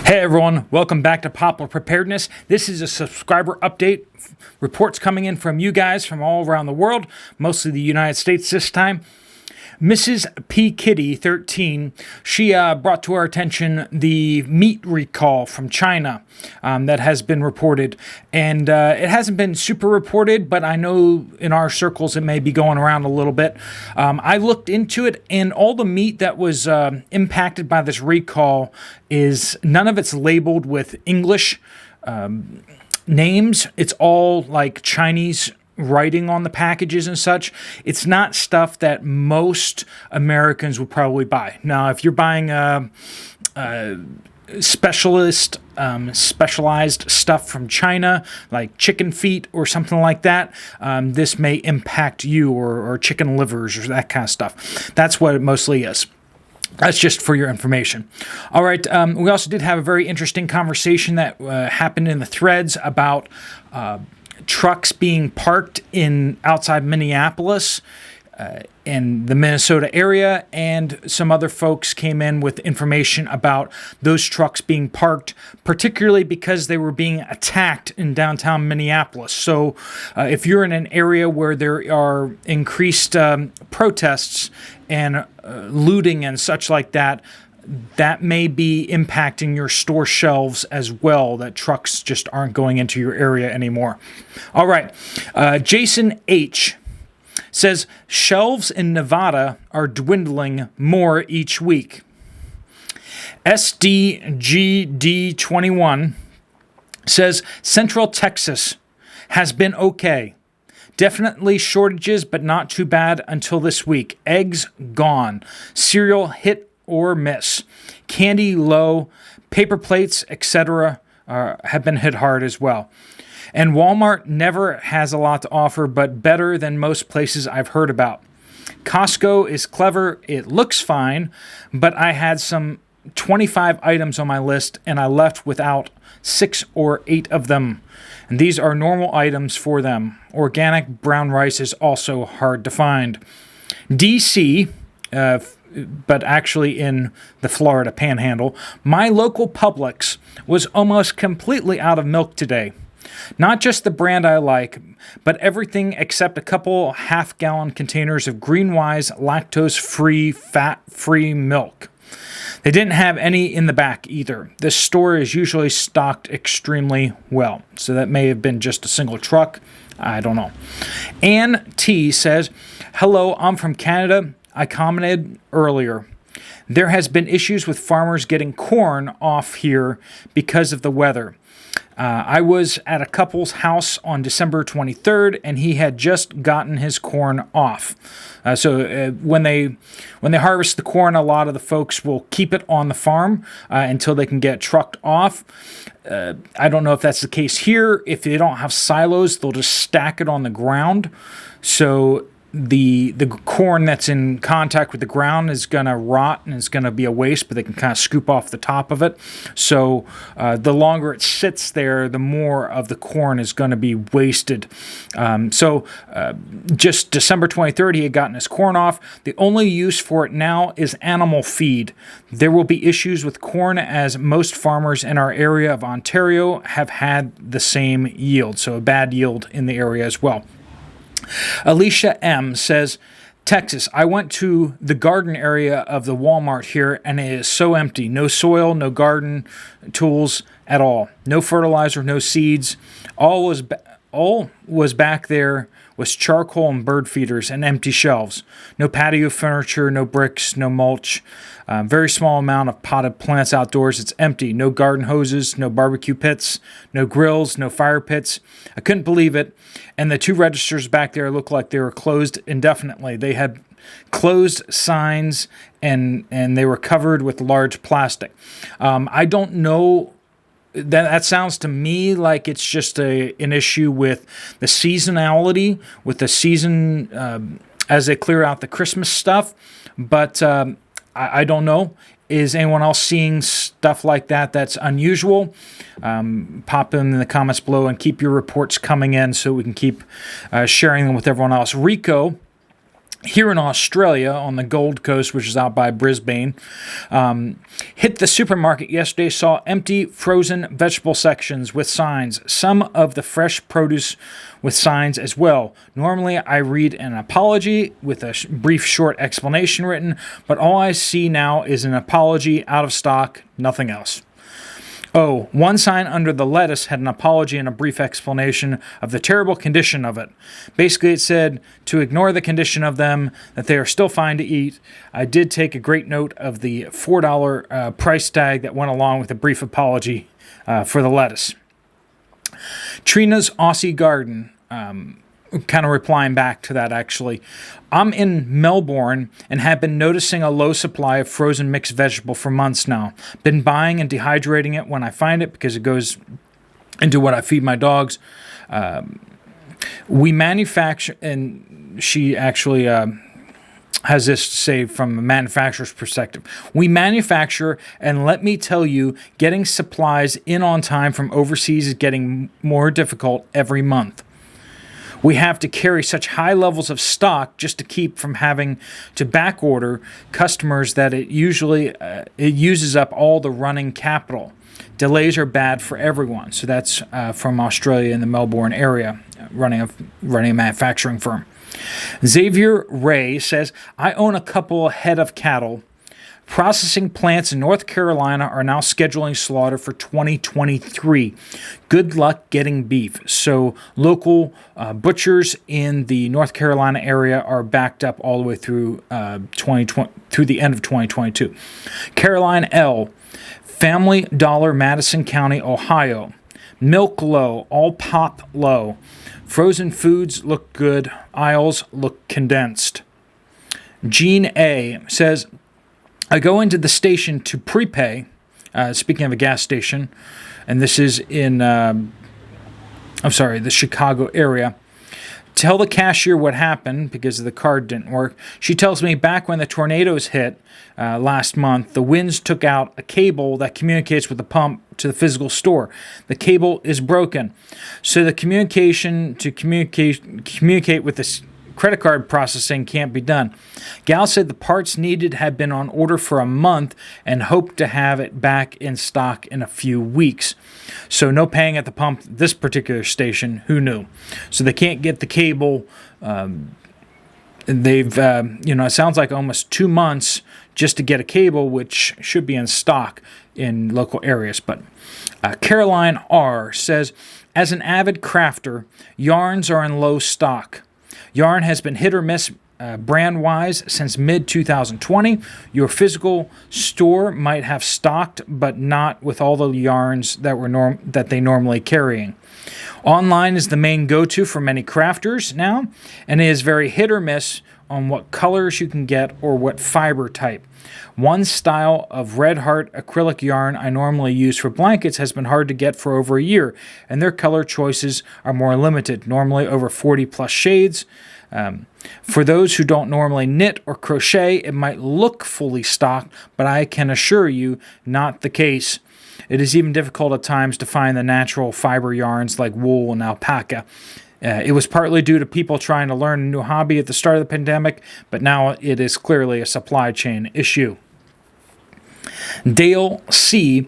Hey everyone, welcome back to Popular Preparedness. This is a subscriber update. Reports coming in from you guys from all around the world, mostly the United States this time. Mrs. P. Kitty, 13, she brought to our attention the meat recall from China that has been reported. And it hasn't been super reported, but I know in our circles it may be going around a little bit. I looked into it, and all the meat that was impacted by this recall is none of it's labeled with English names. It's all like Chinese writing on the packages and such. It's not stuff that most Americans would probably buy. Now, if you're buying specialized stuff from China, like chicken feet or something like that, this may impact you, or chicken livers or that kind of stuff. That's what it mostly is. That's just for your information. All right, we also did have a very interesting conversation that happened in the threads about trucks being parked outside Minneapolis in the Minnesota area, and some other folks came in with information about those trucks being parked, particularly because they were being attacked in downtown Minneapolis. So if you're in an area where there are increased protests and looting and such like that, that may be impacting your store shelves as well, that trucks just aren't going into your area anymore. All right. Jason H. says, shelves in Nevada are dwindling more each week. SDGD21 says, Central Texas has been okay. Definitely shortages, but not too bad until this week. Eggs gone. Cereal hit or miss. Candy low. Paper plates, etc. Have been hit hard as well. And Walmart never has a lot to offer, but better than most places I've heard about. Costco is clever. It looks fine, but I had some 25 items on my list, and I left without 6 or 8 of them. And these are normal items for them. Organic brown rice is also hard to find. DC, but actually in the Florida Panhandle, my local Publix was almost completely out of milk today. Not just the brand I like, but everything except a couple half-gallon containers of Greenwise lactose-free, fat-free milk. They didn't have any in the back either. This store is usually stocked extremely well, so that may have been just a single truck. I don't know. Ann T. says, hello, I'm from Canada. I commented earlier. There has been issues with farmers getting corn off here because of the weather. I was at a couple's house on December 23rd, and he had just gotten his corn off. So when they harvest the corn, a lot of the folks will keep it on the farm until they can get trucked off. I don't know if that's the case here. If they don't have silos, they'll just stack it on the ground. So the corn that's in contact with the ground is going to rot and it's going to be a waste, but they can kind of scoop off the top of it. So the longer it sits there, the more of the corn is going to be wasted. Just December 23rd, he had gotten his corn off. The only use for it now is animal feed. There will be issues with corn, as most farmers in our area of Ontario have had the same yield, so a bad yield in the area as well. Alicia M. says, Texas, I went to the garden area of the Walmart here, and it is so empty. No soil, no garden tools at all. No fertilizer, no seeds. All was back there was charcoal and bird feeders and empty shelves. No patio furniture, no bricks, no mulch. Very small amount of potted plants outdoors. It's empty. No garden hoses, no barbecue pits, no grills, no fire pits. I couldn't believe it. And the 2 registers back there looked like they were closed indefinitely. They had closed signs, and they were covered with large plastic. I don't know. That sounds to me like it's just an issue with the seasonality, with the season as they clear out the Christmas stuff. But I don't know. Is anyone else seeing stuff like that that's unusual? Pop them in the comments below and keep your reports coming in so we can keep sharing them with everyone else. Rico here in Australia, on the Gold Coast, which is out by Brisbane, hit the supermarket yesterday, saw empty frozen vegetable sections with signs, some of the fresh produce with signs as well. Normally, I read an apology with a brief short explanation written, but all I see now is an apology, out of stock, nothing else. Oh, one sign under the lettuce had an apology and a brief explanation of the terrible condition of it. Basically, it said to ignore the condition of them, that they are still fine to eat. I did take a great note of the $4 price tag that went along with a brief apology for the lettuce. Trina's Aussie Garden, kind of replying back to that actually. I'm in Melbourne and have been noticing a low supply of frozen mixed vegetable for months now. Been buying and dehydrating it when I find it because it goes into what I feed my dogs. We manufacture, and she actually has this to say from a manufacturer's perspective. We manufacture, and let me tell you, getting supplies in on time from overseas is getting more difficult every month. We have to carry such high levels of stock just to keep from having to back order customers that it uses up all the running capital. Delays are bad for everyone. So that's from Australia in the Melbourne area, running a manufacturing firm. Xavier Ray says, I own a couple head of cattle. Processing plants in North Carolina are now scheduling slaughter for 2023. Good luck getting beef. So local butchers in the North Carolina area are backed up all the way through 2020 through the end of 2022. Caroline L., Family Dollar, Madison County, Ohio. Milk low, all pop low. Frozen foods look good. Aisles look condensed. Jean A. says, I go into the station to prepay, speaking of a gas station, and this is in, the Chicago area. Tell the cashier what happened because the card didn't work. She tells me back when the tornadoes hit last month, the winds took out a cable that communicates with the pump to the physical store. The cable is broken. So the communication to communicate with the credit card processing can't be done. Gal said the parts needed had been on order for a month and hoped to have it back in stock in a few weeks. So no paying at the pump at this particular station. Who knew? So they can't get the cable. They've, it sounds like almost 2 months just to get a cable, which should be in stock in local areas. But Caroline R. says, as an avid crafter, yarns are in low stock. Yarn has been hit or miss brand-wise since mid-2020. Your physical store might have stocked, but not with all the yarns that they normally carrying. Online is the main go-to for many crafters now, and it is very hit or miss on what colors you can get or what fiber type. One style of Red Heart acrylic yarn I normally use for blankets has been hard to get for over a year, and their color choices are more limited, normally over 40 plus shades. For those who don't normally knit or crochet, it might look fully stocked, but I can assure you, not the case. It is even difficult at times to find the natural fiber yarns like wool and alpaca. It was partly due to people trying to learn a new hobby at the start of the pandemic, but now it is clearly a supply chain issue. Dale C.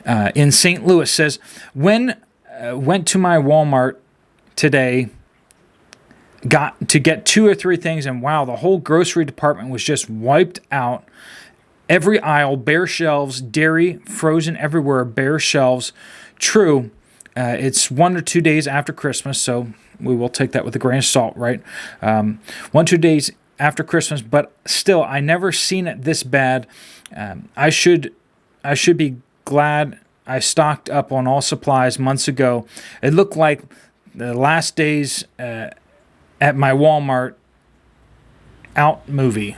In St. Louis says, went to my Walmart today, got to get 2 or 3 things, and wow, the whole grocery department was just wiped out. Every aisle, bare shelves, dairy, frozen everywhere, bare shelves. True, it's 1 or 2 days after Christmas, so we will take that with a grain of salt, right? 1 or 2 days after Christmas, but still, I never seen it this bad. I should be glad I stocked up on all supplies months ago. It looked like the last days at my Walmart out movie.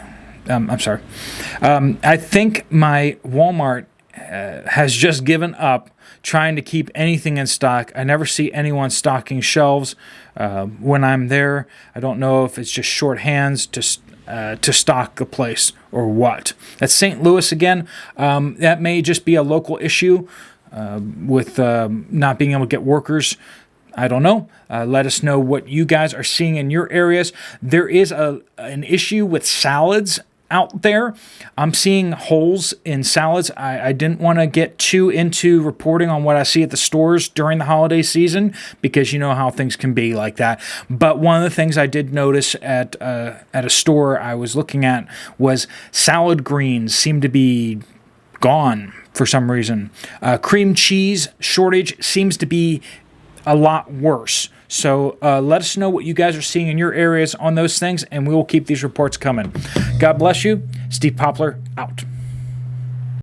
I think my Walmart has just given up trying to keep anything in stock. I never see anyone stocking shelves when I'm there. I don't know if it's just short hands to stock the place or what. That's St. Louis again. That may just be a local issue with not being able to get workers I don't know. Let us know what you guys are seeing in your areas. There is an issue with salads out there. I'm seeing holes in salads. I didn't want to get too into reporting on what I see at the stores during the holiday season, because you know how things can be like that. But one of the things I did notice at a store I was looking at was salad greens seem to be gone for some reason. Cream cheese shortage seems to be a lot worse. So let us know what you guys are seeing in your areas on those things, and we will keep these reports coming. God bless you. Steve Poplar, out.